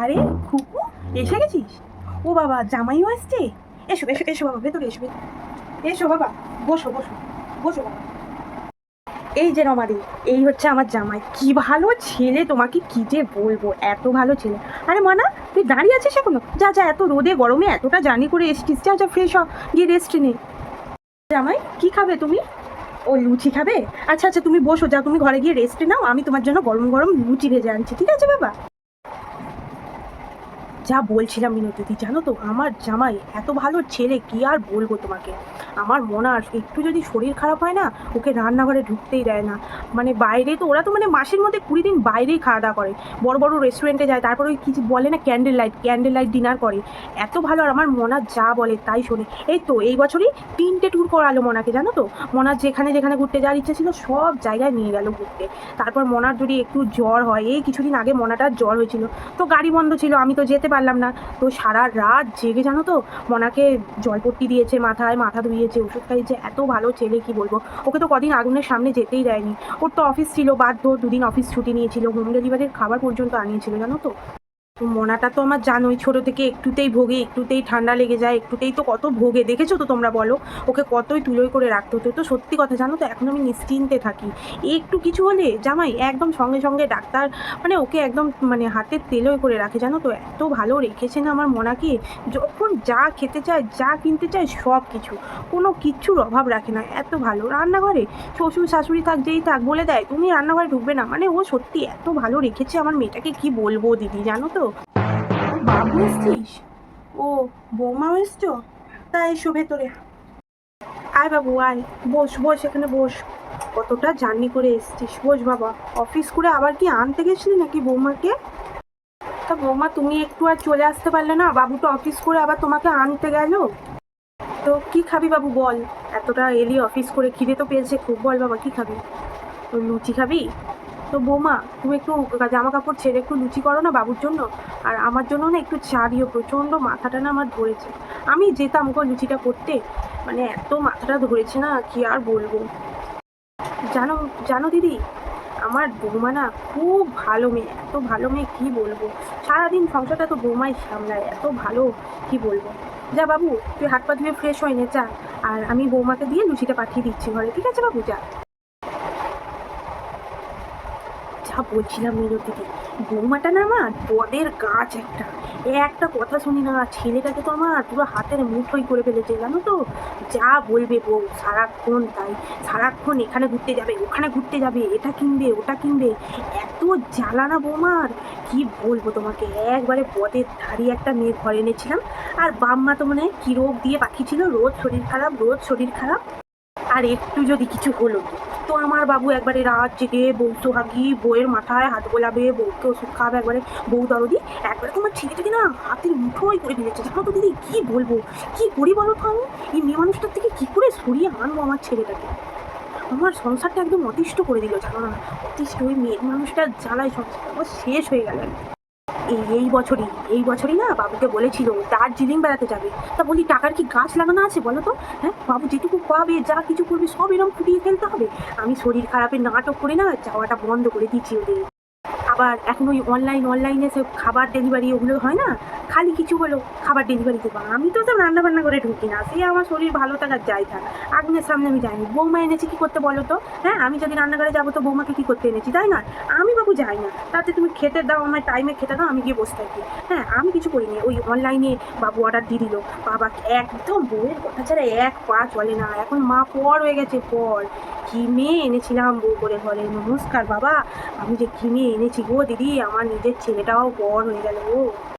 আরে খুকু, এসে গেছিস? ও বাবা, জামাইও আসছে? এসো এসো এসো বাবা, ভেতরে এসো এসো বাবা, বসো বসো বসো বাবা। এই যে রমাদি, এই হচ্ছে আমার জামাই। কি ভালো ছেলে, তোমাকে কি যে বলবো, এত ভালো ছেলে। আরে মানা, তুই দাঁড়িয়ে আছিস এখনো? যা যা, এত রোদে গরমে এতটা জার্নি করে এসছিস, যা যা ফ্রেশ হ, গিয়ে রেস্ট নে। জামাই, কি খাবে তুমি? ও লুচি খাবে? আচ্ছা আচ্ছা, তুমি বসো, যাও তুমি ঘরে গিয়ে রেস্ট নাও, আমি তোমার জন্য গরম গরম লুচি ভেজে আনছি, ঠিক আছে বাবা? যা বলছিলাম মিনতিদি, জানো তো আমার জামাই এত ভালো ছেলে, কি আর বলবো তোমাকে। আমার মনে হয় একটু যদি শরীর খারাপ হয় না, ওকে রান্নাঘরে ঢুকতেই দেয় না। মানে বাইরে তো ওরা তো মানে মাসের মধ্যে 20 দিন বাইরেই খাওয়া দাওয়া করে, বড় বড় রেস্টুরেন্টে যায়, তারপরে ওই কিছু বলে না ক্যান্ডেল লাইট ডিনার করে। এত ভালো, আর আমার মনা যা বলে তাই শোনে। এই তো এই বছরই 3টে ট্যুর করালো মনাকে, জানো তো। মনার যেখানে যেখানে ঘুরতে যাওয়ার ইচ্ছা ছিল সব জায়গায় নিয়ে গেল ঘুরতে। তারপর মনার যদি একটু জ্বর হয়, এই কিছুদিন আগে মনাটার জ্বর হয়েছিল, তো গাড়ি বন্ধ ছিল, আমি তো যেতে পারলাম না। তো সারা রাত জেগে, জানো তো, মনাকে জলপট্টি দিয়েছে, মাথায় মাথা ধুইয়েছে, ওষুধ খাইয়েছে। এত ভালো ছেলে, কি বলবো। ওকে তো কদিন আগুনের সামনে যেতেই দেয়নি। ওর তো অফিস ছিল, বাধ্য 2 দিন অফিস ছুটি নিয়েছিল, হোম ডেলিভারির খাবার পর্যন্ত আনিয়েছিল, জানো তো। তো মনাটা তো আমার জানোই, ছোটো থেকে একটুতেই ভোগে, একটুতেই ঠান্ডা লেগে যায়, একটুতেই তো কত ভোগে, দেখেছো তো তোমরা, বলো। ওকে কতই তুলোই করে রাখতে হতো। তো সত্যি কথা, জানো তো, এখন আমি নিশ্চিন্তে থাকি। একটু কিছু হলে জামাই একদম সঙ্গে সঙ্গে ডাক্তার, মানে ওকে একদম মানে হাতের তেলোই করে রাখে, জানো তো। এত ভালো রেখেছে না আমার মনাকে, যখন যা খেতে চায়, যা কিনতে চায়, সব কিছু, কোনো কিচ্ছুর অভাব রাখে না। এত ভালো রান্নাঘরে, শ্বশুর শাশুড়ি থাক যেই থাক বলে দেয় তুমি রান্নাঘরে ঢুকবে না, মানে ও সত্যি এত ভালো রেখেছে আমার মেয়েটাকে, কি বলবো দিদি, জানো তো। বাবু এসছিস? ও, বৌমাও এসছো? তা এসো ভেতরে, আয় বাবু আয়, বস বস, এখানে বস। কতটা জার্নি করে এসছিস, বস বাবা। অফিস করে আবার কি আনতে গেছিলি নাকি বৌমাকে? তা বৌমা, তুমি একটু আর চলে আসতে পারলে না? বাবুটা অফিস করে আবার তোমাকে আনতে গেল। তো কি খাবি বাবু বল? এতটা এলি অফিস করে, খিদে তো পেয়েছে খুব, বল বাবা কি খাবি? ওই লুচি খাবি? তো বৌমা, তুমি একটু জামা কাপড় ছেড়ে একটু লুচি করো না বাবুর জন্য। আর আমার জন্য না একটু চা দিও, প্রচণ্ড মাথাটা না আমার ধরেছে। আমি যেতাম গো লুচিটা করতে, মানে এত মাথাটা ধরেছে না, কি আর বলবো। জানো, জানো দিদি, আমার বৌমা না খুব ভালো মেয়ে, এত ভালো মেয়ে, কি বলবো। সারাদিন সংসারটা তো বৌমাই সামলায়, এত ভালো, কি বলবো। যা বাবু, তুই হাত পা ধুয়ে ফ্রেশ হয়ে নে, যা। আর আমি বৌমাকে দিয়ে লুচিটা পাঠিয়ে দিচ্ছি ঘরে, ঠিক আছে বাবু, যা। যা বলছিলাম দিদি, বৌমাটা না আমার বদের গাছ একটা, একটা কথা শুনি না। ছেলেটাকে তো আমার পুরো হাতের মুঠোই করে ফেলেছে, জানো তো। যা বলবে বউ সারাক্ষণ তাই, সারাক্ষণ এখানে ঘুরতে যাবে, ওখানে ঘুরতে যাবে, এটা কিনবে ওটা কিনবে, এত জ্বালানা বৌমার, কি বলবো তোমাকে। একবারে বদের ধারি একটা মেয়ে ঘরে এনেছিলাম, আর বাম্মা তো মানে কি রোগ দিয়ে পাঠিয়েছিল, রোজ শরীর খারাপ, রোজ শরীর খারাপ। আর একটু যদি কিছু হলো, তো আমার বাবু একবারে রাত জেগে বউ সোহাগী, বউয়ের মাথায় হাত বোলাবে, বউকে ওষুধ খাওয়াবে, একবারে বউ দরদি। একবারে তোমার ছেলেটাকে না হাতের মুঠোই করে ফেলেছে, জানো তো দিদি, কি বলবো। কি করি বলো তো আমি, এই মেয়ে মানুষটার থেকে কি করে সরিয়ে আনবো আমার ছেলেটাকে। আমার সংসারটা একদম অতিষ্ঠ করে দিল, জানো না। অতিষ্ঠ, ওই মেয়ে মানুষটার জ্বালায় সংসারটা আমার শেষ হয়ে গেল। এই বছরই না বাবুকে বলেছিল দার্জিলিং বেড়াতে যাবে। তা বলি, টাকার কি গাছ লাগানো আছে বলো তো? হ্যাঁ, বাবু যেটুকু পাবে, যা কিছু করবে, সব এরকম ফুটিয়ে ফেলতে হবে? আমি শরীর খারাপের নাটক করে না যাওয়াটা বন্ধ করে দিচ্ছি ওদের। আবার এখন ওই অনলাইনে সব খাবার ডেলিভারি ওগুলো হয় না, খালি কিছু হলো খাবার ডেলিভারি দেবো। আমি তো সব রান্না বান্না করে ঢুকি না, সে আমার শরীর ভালো থাকার যাই থাক, আগুনের সামনে আমি যাইনি। বৌমা এনেছি কি করতে বলো তো? হ্যাঁ, আমি যদি রান্নাঘরে যাবো তো বৌমাকে কি করতে এনেছি, তাই না? আমি বাবু যাই না, তাতে তুমি খেতে দাও, আমার টাইমে খেতে দাও, আমি গিয়ে বসে থাকি। হ্যাঁ, আমি কিছু করিনি। ওই অনলাইনে বাবু অর্ডার দিয়ে দিল। বাবা একদম বউয়ের কথা ছাড়া এক পা চলে না, এখন মা পর হয়ে গেছে, পর। কি মেয়ে এনেছিলাম বউ করে ঘরে, নমস্কার বাবা। আমি যে কি মেয়ে এনেছি গো দিদি, আমার নিজের ছেলেটাও বড় হয়ে গেল গো।